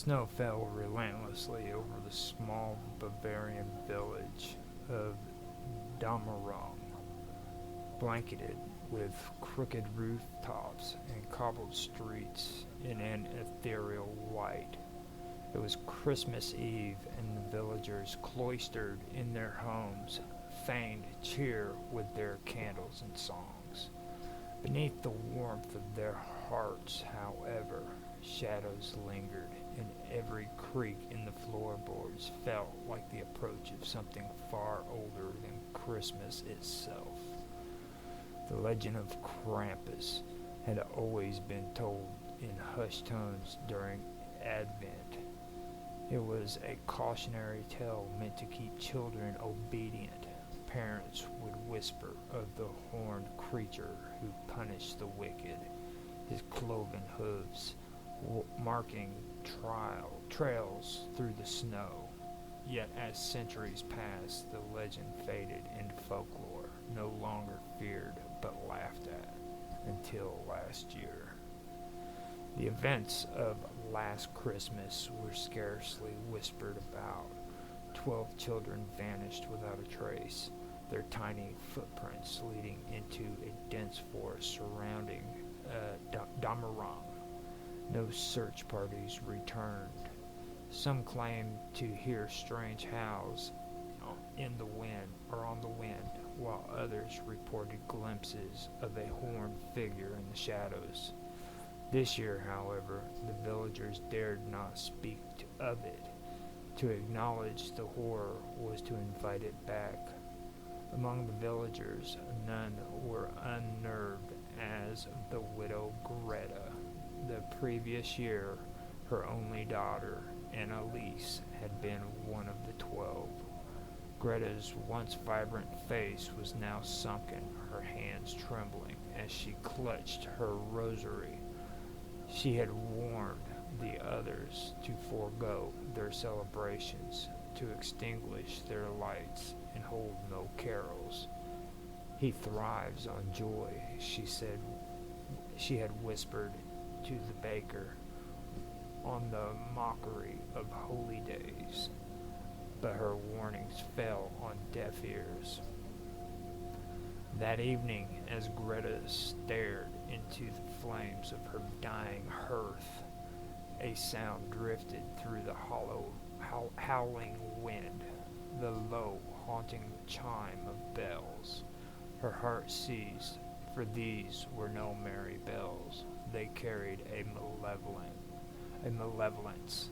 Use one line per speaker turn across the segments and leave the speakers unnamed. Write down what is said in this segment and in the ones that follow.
Snow fell relentlessly over the small Bavarian village of Damerung, blanketed with crooked rooftops and cobbled streets in an ethereal white. It was Christmas Eve, and the villagers, cloistered in their homes, feigned cheer with their candles and songs. Beneath the warmth of their hearts, however, shadows lingered, and every creak in the floorboards felt like the approach of something far older than Christmas itself. The legend of Krampus had always been told in hushed tones during Advent. It was a cautionary tale meant to keep children obedient. Parents would whisper of the horned creature who punished the wicked, his cloven hooves marking trails through the snow. Yet as centuries passed, the legend faded into folklore, no longer feared but laughed at, until last year. The events of last Christmas were scarcely whispered about. 12 children vanished without a trace, their tiny footprints leading into a dense forest surrounding Damarang. No search parties returned. Some claimed to hear strange howls in the wind or on the wind, while others reported glimpses of a horned figure in the shadows. This year, however, the villagers dared not speak of it. To acknowledge the horror was to invite it back. Among the villagers, none were unnerved as the widow Greta. The previous year, her only daughter, Annalise, had been one of the 12. Greta's once vibrant face was now sunken, her hands trembling as she clutched her rosary. She had warned the others to forego their celebrations, to extinguish their lights, and hold no carols. He thrives on joy, she said. She had whispered to the baker, on the mockery of holy days, but her warnings fell on deaf ears. That evening, as Greta stared into the flames of her dying hearth, a sound drifted through the howling wind, the low, haunting chime of bells. Her heart seized, for these were no merry bells. They carried a malevolence.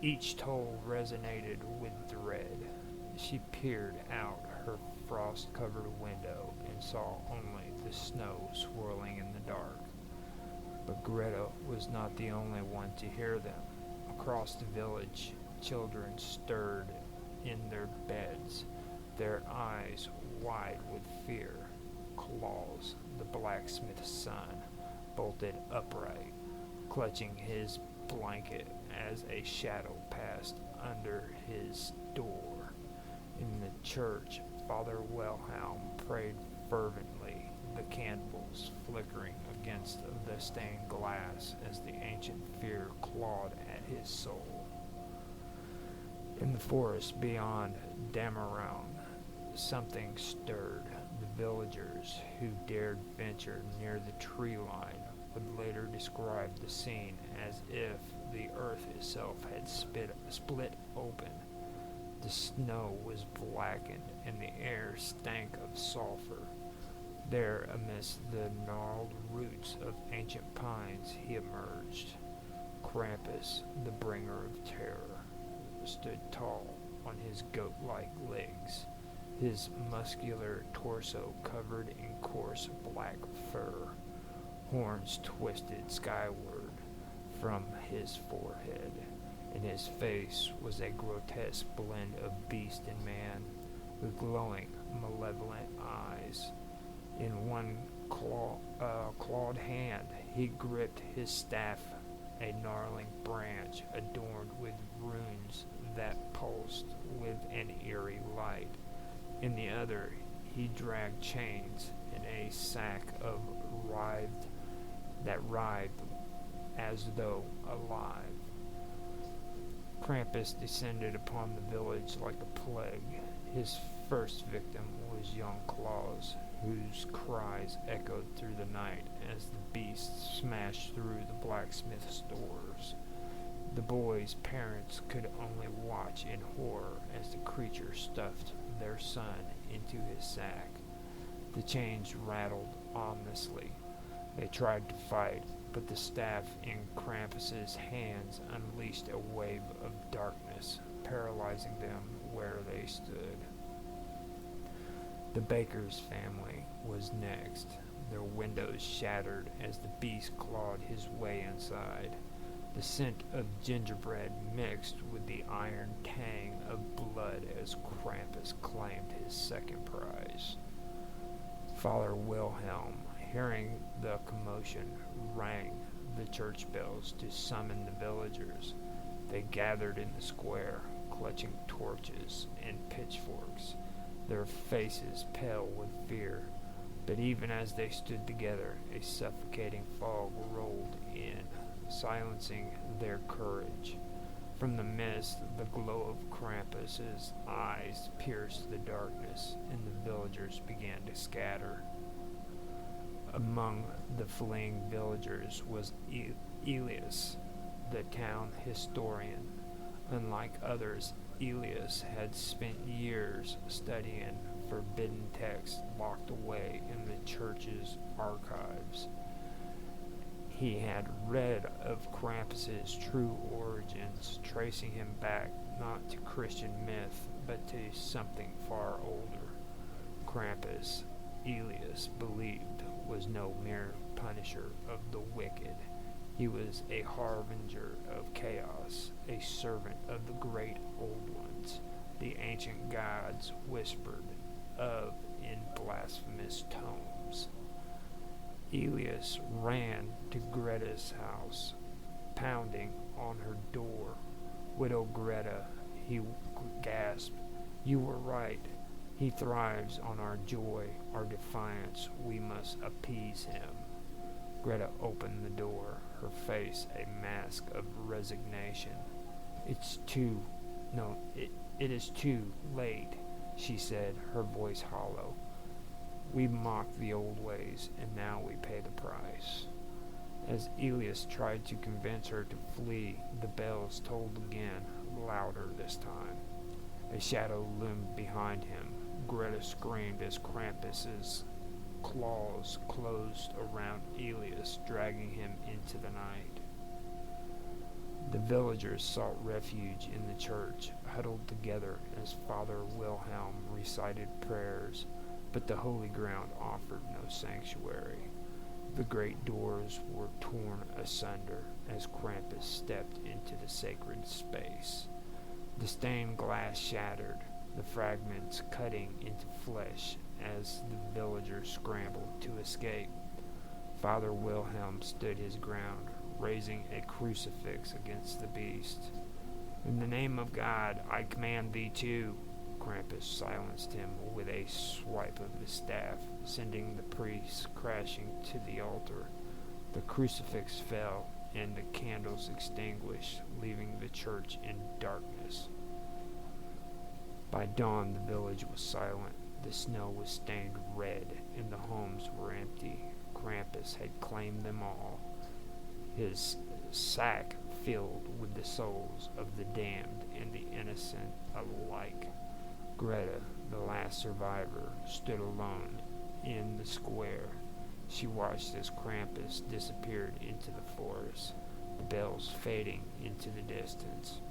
Each toll resonated with dread. She peered out her frost-covered window and saw only the snow swirling in the dark. But Greta was not the only one to hear them. Across the village, children stirred in their beds, their eyes wide with fear. Claus, the blacksmith's son, bolted upright, clutching his blanket as a shadow passed under his door. In the church, Father Wilhelm prayed fervently, the candles flickering against the stained glass as the ancient fear clawed at his soul. In the forest beyond Damarang, something stirred. The villagers who dared venture near the tree line would later describe the scene as if the earth itself had split open. The snow was blackened and the air stank of sulfur. There, amidst the gnarled roots of ancient pines, he emerged. Krampus, the bringer of terror, stood tall on his goat-like legs, his muscular torso covered in coarse black fur, horns twisted skyward from his forehead, and his face was a grotesque blend of beast and man, with glowing, malevolent eyes. In one clawed hand, he gripped his staff, a gnarling branch adorned with runes that pulsed with an eerie light. In the other, he dragged chains and a sack of writhed as though alive. Krampus descended upon the village like a plague. His first victim was young Claus, whose cries echoed through the night as the beast smashed through the blacksmith's doors. The boy's parents could only watch in horror as the creature stuffed their son into his sack. The chains rattled ominously. They tried to fight, but the staff in Krampus's hands unleashed a wave of darkness, paralyzing them where they stood. The baker's family was next, their windows shattered as the beast clawed his way inside. The scent of gingerbread mixed with the iron tang of blood as Krampus claimed his second prize. Father Wilhelm, hearing the commotion, rang the church bells to summon the villagers. They gathered in the square, clutching torches and pitchforks, their faces pale with fear. But even as they stood together, a suffocating fog rolled in, silencing their courage. From the mist, the glow of Krampus's eyes pierced the darkness, and the villagers began to scatter. Among the fleeing villagers was Elias, the town historian. Unlike others, Elias had spent years studying forbidden texts locked away in the church's archives. He had read of Krampus's true origins, tracing him back not to Christian myth, but to something far older. Krampus, Elias believed, was no mere punisher of the wicked. He was a harbinger of chaos, a servant of the great old ones, the ancient gods whispered of in blasphemous tomes. Elias ran to Greta's house, pounding on her door. "Widow Greta," he gasped, "you were right. He thrives on our joy, our defiance. We must appease him." Greta opened the door, her face a mask of resignation. It is too late," she said, her voice hollow. "We mocked the old ways, and now we pay the price." As Elias tried to convince her to flee, the bells tolled again, louder this time. A shadow loomed behind him. Greta screamed as Krampus's claws closed around Elias, dragging him into the night. The villagers sought refuge in the church, huddled together as Father Wilhelm recited prayers, but the holy ground offered no sanctuary. The great doors were torn asunder as Krampus stepped into the sacred space. The stained glass shattered, the fragments cutting into flesh as the villagers scrambled to escape. Father Wilhelm stood his ground, raising a crucifix against the beast. "In the name of God, I command thee to..." Krampus silenced him with a swipe of his staff, sending the priest crashing to the altar. The crucifix fell, and the candles extinguished, leaving the church in darkness. By dawn, the village was silent. The snow was stained red, and the homes were empty. Krampus had claimed them all, his sack filled with the souls of the damned and the innocent alike. Greta, the last survivor, stood alone in the square. She watched as Krampus disappeared into the forest, the bells fading into the distance.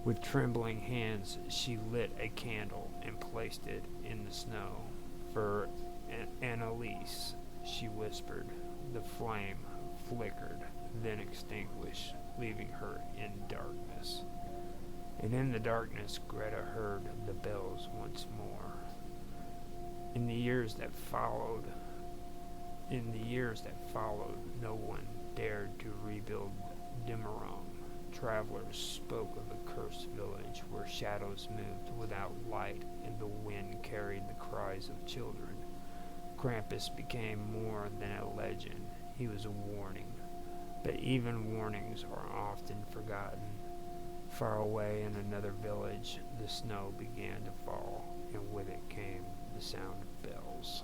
With trembling hands, she lit a candle and placed it in the snow. "For Annalise," she whispered. The flame flickered, then extinguished, leaving her in darkness. And in the darkness, Greta heard the bells once more. In the years that followed, no one dared to rebuild Demerong. Travelers spoke of a cursed village where shadows moved without light and the wind carried the cries of children. Krampus became more than a legend. He was a warning. But even warnings are often forgotten. Far away in another village, the snow began to fall, and with it came the sound of bells.